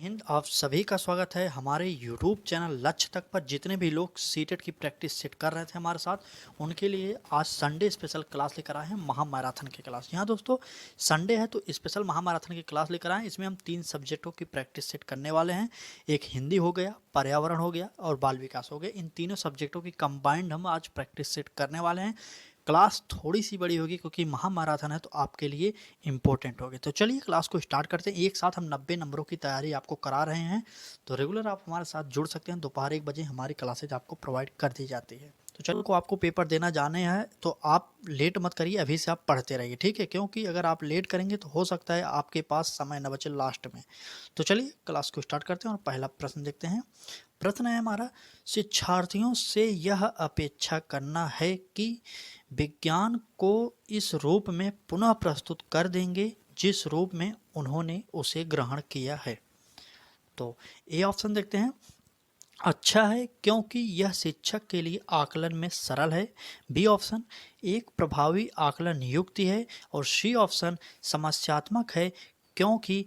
हिंद। आप सभी का स्वागत है हमारे YouTube चैनल लक्ष्य तक पर। जितने भी लोग सीटेट की प्रैक्टिस सेट कर रहे थे हमारे साथ, उनके लिए आज संडे स्पेशल क्लास लेकर आए हैं, महामैराथन की क्लास। यहाँ दोस्तों संडे है तो स्पेशल महामैराथन की क्लास लेकर आए हैं। इसमें हम 3 सब्जेक्टों की प्रैक्टिस सेट करने वाले हैं। एक हिंदी हो गया, पर्यावरण हो गया और बाल विकास हो गया। इन तीनों सब्जेक्टों की कंबाइंड हम आज प्रैक्टिस सेट करने वाले हैं। क्लास थोड़ी सी बड़ी होगी क्योंकि महामैराथन है तो आपके लिए इम्पोर्टेंट होगी। तो चलिए क्लास को स्टार्ट करते हैं। एक साथ हम 90 नंबरों की तैयारी आपको करा रहे हैं, तो रेगुलर आप हमारे साथ जुड़ सकते हैं। दोपहर 1 बजे हमारी क्लासेज आपको प्रोवाइड कर दी जाती है। तो चलो को आपको पेपर देना जाने हैं तो आप लेट मत करिए, अभी से आप पढ़ते रहिए, ठीक है? क्योंकि अगर आप लेट करेंगे तो हो सकता है आपके पास समय न बचे लास्ट में। तो चलिए क्लास को स्टार्ट करते हैं और पहला प्रश्न देखते हैं। प्रश्न है हमारा, शिक्षार्थियों से यह अपेक्षा करना है कि विज्ञान को इस रूप में पुनः प्रस्तुत कर देंगे जिस रूप में उन्होंने उसे ग्रहण किया है। तो ए ऑप्शन देखते हैं, अच्छा है क्योंकि यह शिक्षक के लिए आकलन में सरल है। बी ऑप्शन, एक प्रभावी आकलन युक्ति है। और सी ऑप्शन, समस्यात्मक है क्योंकि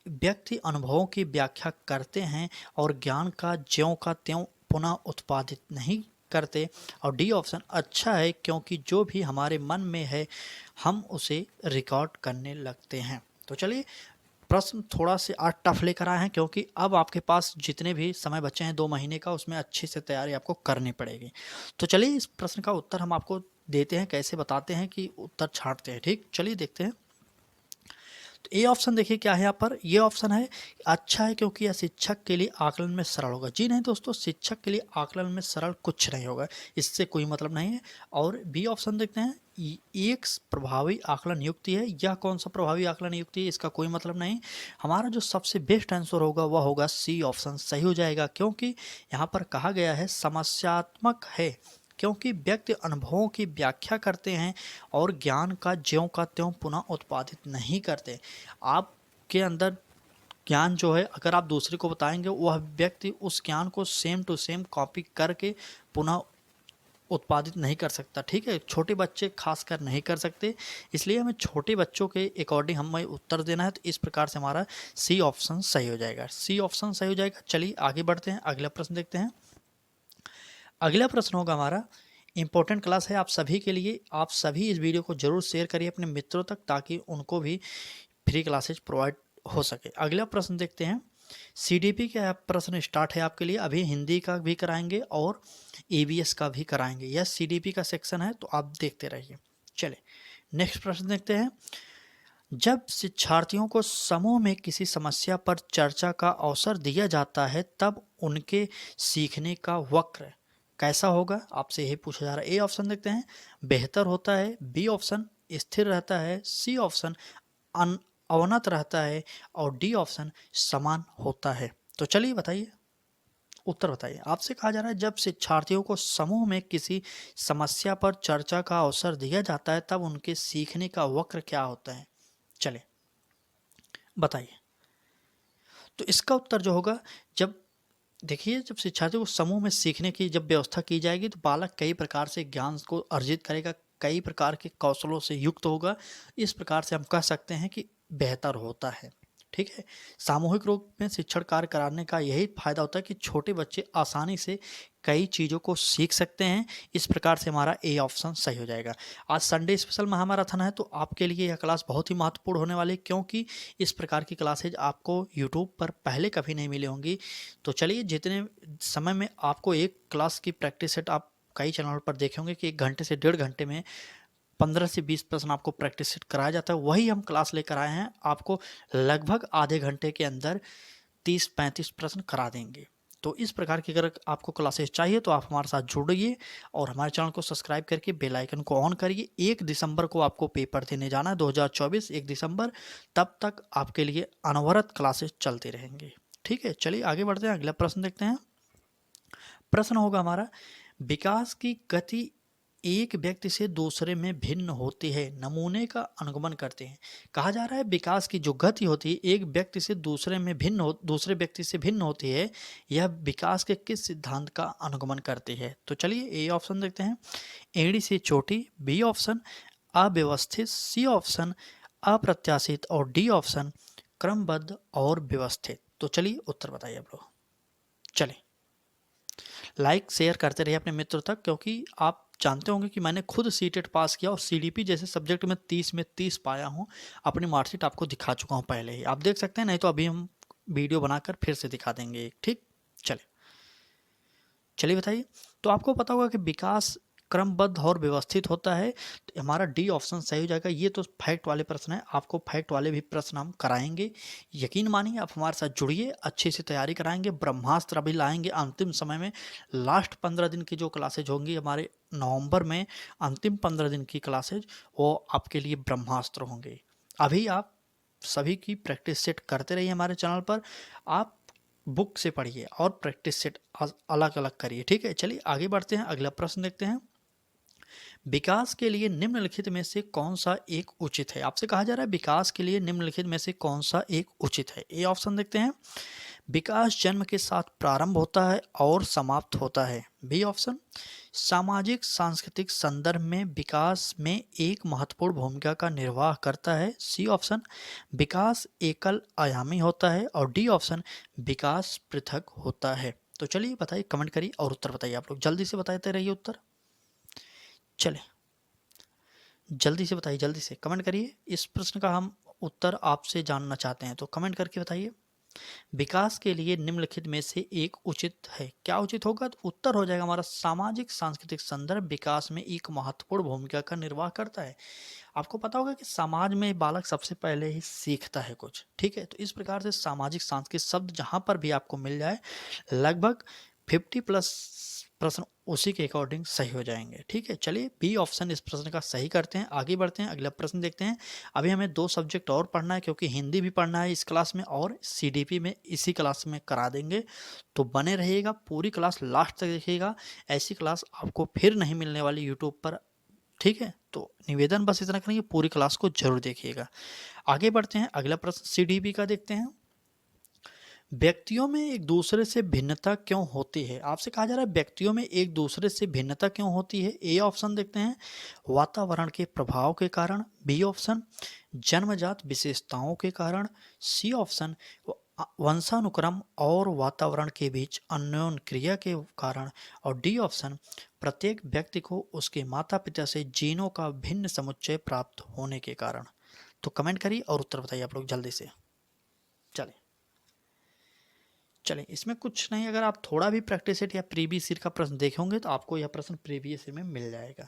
व्यक्ति अनुभवों की व्याख्या करते हैं और ज्ञान का ज्यों का त्यों पुनः उत्पादित नहीं करते। और डी ऑप्शन, अच्छा है क्योंकि जो भी हमारे मन में है हम उसे रिकॉर्ड करने लगते हैं। तो चलिए प्रश्न थोड़ा से आज टफ लेकर आए हैं क्योंकि अब आपके पास जितने भी समय बचे हैं 2 महीने का, उसमें अच्छे से तैयारी आपको करनी पड़ेगी। तो चलिए इस प्रश्न का उत्तर हम आपको देते हैं, कैसे बताते हैं कि उत्तर छांटते हैं, ठीक? चलिए देखते हैं। तो ए ऑप्शन देखिए क्या है यहाँ पर। ये ऑप्शन है अच्छा है क्योंकि यह शिक्षक के लिए आकलन में सरल होगा। जी नहीं दोस्तों, शिक्षक के लिए आकलन में सरल कुछ नहीं होगा, इससे कोई मतलब नहीं है। और बी ऑप्शन देखते हैं, एक प्रभावी आकलन युक्ति है। यह कौन सा प्रभावी आकलन युक्ति है, इसका कोई मतलब नहीं। हमारा जो सबसे बेस्ट आंसर होगा वह होगा सी ऑप्शन, सही हो जाएगा। क्योंकि यहाँ पर कहा गया है समस्यात्मक है क्योंकि व्यक्ति अनुभवों की व्याख्या करते हैं और ज्ञान का ज्यों का त्यों पुनः उत्पादित नहीं करते। आपके अंदर ज्ञान जो है अगर आप दूसरे को बताएंगे, वह व्यक्ति उस ज्ञान को सेम टू सेम कॉपी करके पुनः उत्पादित नहीं कर सकता, ठीक है? छोटे बच्चे खासकर नहीं कर सकते, इसलिए हमें छोटे बच्चों के अकॉर्डिंग हमें उत्तर देना है। तो इस प्रकार से हमारा सी ऑप्शन सही हो जाएगा, सी ऑप्शन सही हो जाएगा। चलिए आगे बढ़ते हैं, अगला प्रश्न देखते हैं। अगला प्रश्न होगा हमारा, इंपॉर्टेंट क्लास है आप सभी के लिए। आप सभी इस वीडियो को जरूर शेयर करिए अपने मित्रों तक ताकि उनको भी फ्री क्लासेज प्रोवाइड हो सके। अगला प्रश्न देखते हैं। सीडीपी का प्रश्न स्टार्ट है आपके लिए। अभी हिंदी का भी कराएंगे और ईवीएस का भी कराएंगे। यह सीडीपी का सेक्शन है तो आप देखते रहिए। चले नेक्स्ट प्रश्न देखते हैं। जब शिक्षार्थियों को समूह में किसी समस्या पर चर्चा का अवसर दिया जाता है तब उनके सीखने का वक्र कैसा होगा, आपसे यही पूछा जा रहा है। ए ऑप्शन देखते हैं, बेहतर होता है। बी ऑप्शन, स्थिर रहता है। सी ऑप्शन, अवनत रहता है। और डी ऑप्शन, समान होता है। तो चलिए बताइए, उत्तर बताइए। आपसे कहा जा रहा है जब शिक्षार्थियों को समूह में किसी समस्या पर चर्चा का अवसर दिया जाता है तब उनके सीखने का वक्र क्या होता है। चले बताइए। तो इसका उत्तर जो होगा, जब देखिए जब शिक्षार्थियों को समूह में सीखने की जब व्यवस्था की जाएगी तो बालक कई प्रकार से ज्ञान को अर्जित करेगा, कई प्रकार के कौशलों से युक्त होगा। इस प्रकार से हम कह सकते हैं कि बेहतर होता है, ठीक है? सामूहिक रूप में शिक्षण कार्य कराने का यही फायदा होता है कि छोटे बच्चे आसानी से कई चीज़ों को सीख सकते हैं। इस प्रकार से हमारा ए ऑप्शन सही हो जाएगा। आज संडे स्पेशल महामैराथन है तो आपके लिए यह क्लास बहुत ही महत्वपूर्ण होने वाली है क्योंकि इस प्रकार की क्लासेज आपको यूट्यूब पर पहले कभी नहीं मिली होंगी। तो चलिए जितने समय में आपको एक क्लास की प्रैक्टिस सेट आप कई चैनल पर देखे होंगे कि 1 घंटे से 1.5 घंटे में 15 से 20 प्रश्न आपको प्रैक्टिस सेट कराया जाता है, वही हम क्लास लेकर आए हैं। आपको लगभग आधे घंटे के अंदर 30-35 प्रश्न करा देंगे। तो इस प्रकार की अगर आपको क्लासेस चाहिए तो आप हमारे साथ जुड़िए और हमारे चैनल को सब्सक्राइब करके बेल आइकन को ऑन करिए। 1 दिसंबर को आपको पेपर देने जाना है, 2024 1 दिसंबर। तब तक आपके लिए अनवरत क्लासेस चलते रहेंगे, ठीक है? चलिए आगे बढ़ते हैं, अगला प्रश्न देखते हैं। प्रश्न होगा हमारा, विकास की गति एक व्यक्ति से दूसरे में भिन्न होती है, नमूने का अनुगमन करते हैं। कहा जा रहा है विकास की जो गति होती है एक व्यक्ति से दूसरे व्यक्ति से भिन्न होती है, यह विकास के किस सिद्धांत का अनुगमन करती है। तो चलिए ए ऑप्शन देखते हैं, एड़ी से चोटी। बी ऑप्शन, अव्यवस्थित। सी ऑप्शन, अप्रत्याशित। और डी ऑप्शन, क्रमबद्ध और व्यवस्थित। तो चलिए उत्तर बताइए आप लोग। चलिए लाइक शेयर करते रहिए अपने मित्रों तक, क्योंकि आप जानते होंगे कि मैंने खुद सीटेट पास किया और सीडीपी जैसे सब्जेक्ट में 30 पाया हूँ। अपनी मार्कशीट आपको दिखा चुका हूँ पहले ही, आप देख सकते हैं, नहीं तो अभी हम वीडियो बनाकर फिर से दिखा देंगे एक। ठीक, चलिए चलिए बताइए। तो आपको पता होगा कि विकास क्रमबद्ध और व्यवस्थित होता है, तो हमारा डी ऑप्शन सही हो जाएगा। ये तो फैक्ट वाले प्रश्न है, आपको फैक्ट वाले भी प्रश्न हम कराएंगे, यकीन मानिए। आप हमारे साथ जुड़िए, अच्छे से तैयारी कराएंगे, ब्रह्मास्त्र अभी लाएंगे अंतिम समय में। लास्ट 15 दिन की जो क्लासेज होंगी हमारे नवंबर में, अंतिम 15 दिन की क्लासेज, वो आपके लिए ब्रह्मास्त्र होंगे। अभी आप सभी की प्रैक्टिस सेट करते रहिए हमारे चैनल पर। आप बुक से पढ़िए और प्रैक्टिस सेट अलग अलग करिए। ठीक है, चलिए आगे बढ़ते हैं, अगला प्रश्न देखते हैं। विकास के लिए निम्नलिखित में से कौन सा एक उचित है? आपसे कहा जा रहा है विकास के लिए निम्नलिखित में से कौन सा एक उचित है। ए ऑप्शन देखते हैं, विकास जन्म के साथ प्रारंभ होता है और समाप्त होता है। बी ऑप्शन, सामाजिक सांस्कृतिक संदर्भ में विकास में एक महत्वपूर्ण भूमिका का निर्वाह करता है। सी ऑप्शन, विकास एकल आयामी होता है। और डी ऑप्शन, विकास पृथक होता है। तो चलिए बताइए, कमेंट करिए और उत्तर बताइए। आप लोग जल्दी से बताते रहिए उत्तर। चले जल्दी से बताइए, जल्दी से कमेंट करिए। इस प्रश्न का हम उत्तर आपसे जानना चाहते हैं, तो कमेंट करके बताइए। विकास के लिए निम्नलिखित में से एक उचित है। क्या उचित होगा? तो उत्तर हो जाएगा हमारा सामाजिक सांस्कृतिक संदर्भ विकास में एक महत्वपूर्ण भूमिका का निर्वाह करता है। आपको पता होगा कि समाज में बालक सबसे पहले ही सीखता है कुछ। ठीक है, तो इस प्रकार से सामाजिक सांस्कृतिक शब्द जहां पर भी आपको मिल जाए, लगभग 50+ प्रश्न उसी के अकॉर्डिंग सही हो जाएंगे। ठीक है, चलिए बी ऑप्शन इस प्रश्न का सही करते हैं, आगे बढ़ते हैं, अगला प्रश्न देखते हैं। अभी हमें 2 सब्जेक्ट और पढ़ना है, क्योंकि हिंदी भी पढ़ना है इस क्लास में और सीडीपी में इसी क्लास में करा देंगे। तो बने रहिएगा, पूरी क्लास लास्ट तक देखिएगा। ऐसी क्लास आपको फिर नहीं मिलने वाली यूट्यूब पर। ठीक है, तो निवेदन बस इतना करेंगे, पूरी क्लास को जरूर देखिएगा। आगे बढ़ते हैं, अगला प्रश्न सीडीपी का देखते हैं। व्यक्तियों में एक दूसरे से भिन्नता क्यों होती है? आपसे कहा जा रहा है व्यक्तियों में एक दूसरे से भिन्नता क्यों होती है। ए ऑप्शन देखते हैं, वातावरण के प्रभाव के कारण। बी ऑप्शन, जन्मजात विशेषताओं के कारण। सी ऑप्शन, वंशानुक्रम और वातावरण के बीच अन्योन्य क्रिया के कारण। और डी ऑप्शन, प्रत्येक व्यक्ति को उसके माता पिता से जीनों का भिन्न समुच्चय प्राप्त होने के कारण। तो कमेंट करिए और उत्तर बताइए आप लोग जल्दी से। चलिए चलें, इसमें कुछ नहीं, अगर आप थोड़ा भी प्रैक्टिस सेट या प्रीवियस ईयर का प्रश्न देखे होंगे तो आपको यह प्रश्न प्रीवियस ईयर में मिल जाएगा।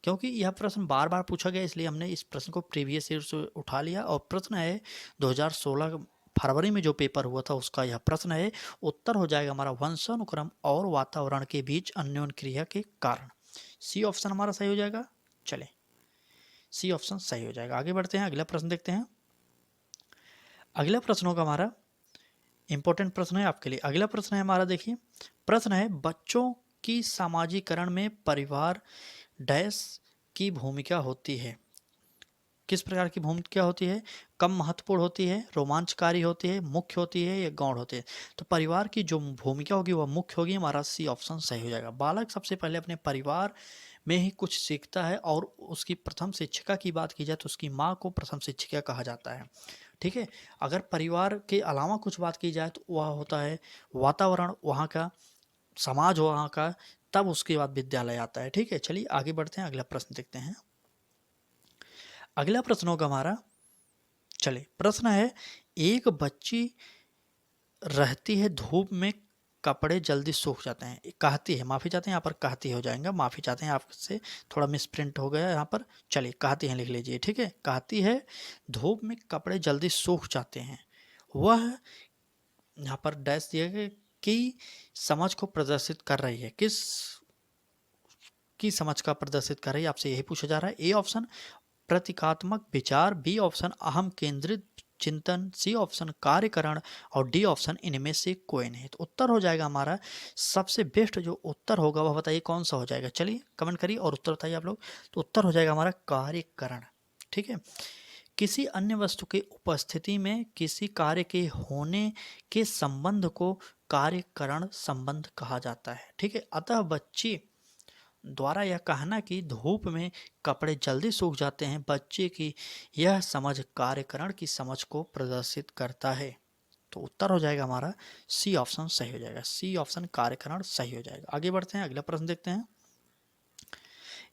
क्योंकि यह प्रश्न बार बार पूछा गया, इसलिए हमने इस प्रश्न को प्रीवियस ईयर से उठा लिया। और प्रश्न है 2016 फरवरी में जो पेपर हुआ था उसका यह प्रश्न है। उत्तर हो जाएगा हमारा वंशानुक्रम और वातावरण के बीच अन्योन्य क्रिया के कारण। सी ऑप्शन हमारा सही हो जाएगा। चले, सी ऑप्शन सही हो जाएगा। आगे बढ़ते हैं, अगला प्रश्न देखते हैं। अगला प्रश्न होगा हमारा, इंपॉर्टेंट प्रश्न है आपके लिए। अगला प्रश्न है हमारा, देखिए प्रश्न है, बच्चों की सामाजिकरण में परिवार डैश की भूमिका होती है। किस प्रकार की भूमिका होती है? कम महत्वपूर्ण होती है, रोमांचकारी होती है, मुख्य होती है या गौण होती है? तो परिवार की जो भूमिका होगी वह मुख्य होगी। हमारा सी ऑप्शन सही हो जाएगा। बालक सबसे पहले अपने परिवार में ही कुछ सीखता है, और उसकी प्रथम शिक्षिका की बात की जाए तो उसकी माँ को प्रथम शिक्षिका कहा जाता है। ठीक है, अगर परिवार के अलावा कुछ बात की जाए तो वह होता है वातावरण, वहाँ का समाज वहाँ का, तब उसके बाद विद्यालय आता है। ठीक है, चलिए आगे बढ़ते हैं, अगला प्रश्न देखते हैं। अगला प्रश्न होगा हमारा, चलिए प्रश्न है, एक बच्ची रहती है धूप में, कपड़े जल्दी सूख जाते हैं। कहती है, माफ़ी चाहते हैं, यहाँ पर कहती हो जाएगा, माफ़ी चाहते हैं आपसे, थोड़ा मिसप्रिंट हो गया यहाँ पर। चलिए कहती हैं लिख लीजिए। ठीक है, कहती है धूप में कपड़े जल्दी सूख जाते हैं। वह यहाँ पर डैश दिया गया कि समझ को प्रदर्शित कर रही है। किस की समझ का प्रदर्शित कर रही है, आपसे यही पूछा जा रहा है। ए ऑप्शन, प्रतीकात्मक विचार। बी ऑप्शन, अहम केंद्रित चिंतन। सी ऑप्शन, कार्यकरण। और डी ऑप्शन, इनमें से कोई नहीं। तो उत्तर हो जाएगा हमारा, सबसे बेस्ट जो उत्तर होगा वह बताइए कौन सा हो जाएगा। चलिए कमेंट करिए और उत्तर बताइए आप लोग। तो उत्तर हो जाएगा हमारा कार्यकरण। ठीक है, किसी अन्य वस्तु के उपस्थिति में किसी कार्य के होने के संबंध को कार्यकरण संबंध कहा जाता है। ठीक है, अतः बच्चे द्वारा यह कहना कि धूप में कपड़े जल्दी सूख जाते हैं, बच्चे की यह समझ कार्यकरण की समझ को प्रदर्शित करता है। तो उत्तर हो जाएगा हमारा सी ऑप्शन सही हो जाएगा, सी ऑप्शन कार्यकरण सही हो जाएगा। आगे बढ़ते हैं, अगला प्रश्न देखते हैं।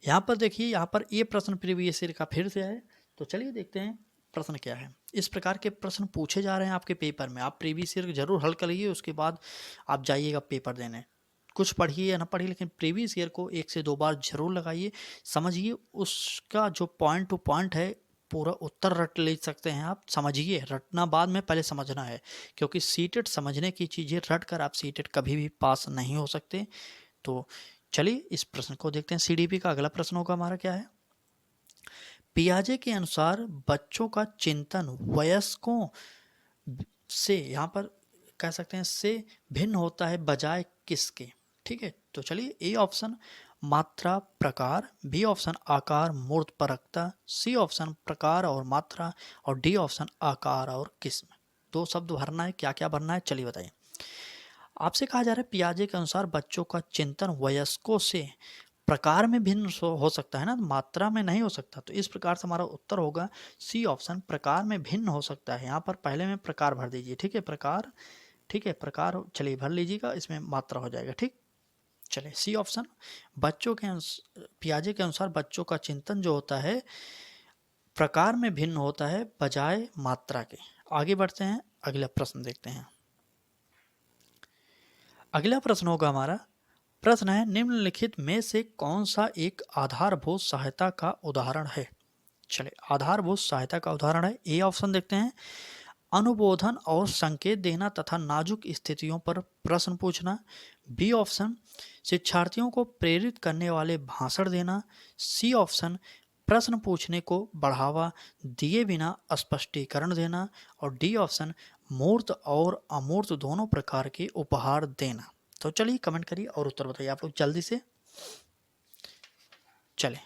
यहाँ पर देखिए, यहाँ पर ये प्रश्न प्रीवियस ईयर का फिर से है, तो चलिए देखते हैं प्रश्न क्या है। इस प्रकार के प्रश्न पूछे जा रहे हैं आपके पेपर में, आप प्रीवियस ईयर जरूर हल करिए, उसके बाद आप जाइएगा पेपर देने। कुछ पढ़िए या ना पढ़िए, लेकिन प्रीवियस ईयर को 1 से 2 बार जरूर लगाइए, समझिए, उसका जो पॉइंट टू पॉइंट है पूरा उत्तर रट ले सकते हैं आप। समझिए, रटना बाद में, पहले समझना है, क्योंकि सीटेट समझने की चीज़ें रट कर आप सीटेट कभी भी पास नहीं हो सकते। तो चलिए इस प्रश्न को देखते हैं। सीडीपी का अगला प्रश्न होगा हमारा क्या है। पियाजे के अनुसार बच्चों का चिंतन वयस्कों से, यहाँ पर कह सकते हैं से भिन्न होता है बजाय किसके। ठीक है, तो चलिए ए ऑप्शन मात्रा प्रकार, बी ऑप्शन आकार मूर्त परकता, सी ऑप्शन प्रकार और मात्रा, और डी ऑप्शन आकार और किस्म। 2 शब्द भरना है, क्या क्या भरना है चलिए बताइए। आपसे कहा जा रहा है पियाजे के अनुसार बच्चों का चिंतन वयस्कों से प्रकार में भिन्न हो सकता है ना, मात्रा में नहीं हो सकता। तो इस प्रकार से हमारा उत्तर होगा सी ऑप्शन, प्रकार में भिन्न हो सकता है। यहाँ पर पहले में प्रकार भर दीजिए, ठीक है, प्रकार, ठीक है, प्रकार चलिए भर लीजिएगा, इसमें मात्रा हो जाएगा। ठीक, चलिए सी ऑप्शन, बच्चों के पियाजे के अनुसार बच्चों का चिंतन जो होता है प्रकार में भिन्न होता है बजाय मात्रा के। आगे बढ़ते हैं, अगला प्रश्न देखते हैं। अगला प्रश्न होगा हमारा, प्रश्न है निम्नलिखित में से कौन सा एक आधारभूत सहायता का उदाहरण है। चलिए आधारभूत सहायता का उदाहरण है, ए ऑप्शन देखते हैं, अनुबोधन और संकेत देना तथा नाजुक स्थितियों पर प्रश्न पूछना, बी ऑप्शन शिक्षार्थियों को प्रेरित करने वाले भाषण देना, सी ऑप्शन प्रश्न पूछने को बढ़ावा दिए बिना स्पष्टीकरण देना, और डी ऑप्शन मूर्त और अमूर्त दोनों प्रकार के उपहार देना। तो चलिए कमेंट करिए और उत्तर बताइए आप लोग जल्दी से। चलें,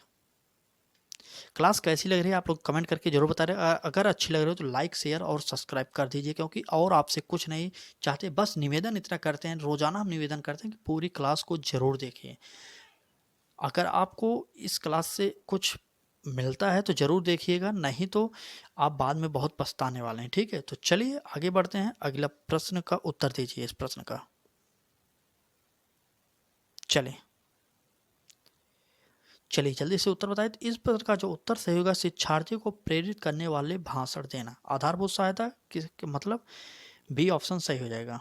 क्लास कैसी लग रही है आप लोग कमेंट करके जरूर बता रहे हैं। अगर अच्छी लग रही हो तो लाइक शेयर और सब्सक्राइब कर दीजिए, क्योंकि और आपसे कुछ नहीं चाहते, बस निवेदन इतना करते हैं, रोजाना हम निवेदन करते हैं कि पूरी क्लास को जरूर देखिए। अगर आपको इस क्लास से कुछ मिलता है तो जरूर देखिएगा, नहीं तो आप बाद में बहुत पछताने वाले हैं। ठीक है, तो चलिए आगे बढ़ते हैं, अगला प्रश्न का उत्तर दीजिए इस प्रश्न का। चलिए जल्दी से उत्तर बताइए। तो इस प्रश्न का जो उत्तर सही होगा शिक्षार्थियों को प्रेरित करने वाले भाषण देना। आधारभूत सहायता किस मतलब बी ऑप्शन सही हो जाएगा।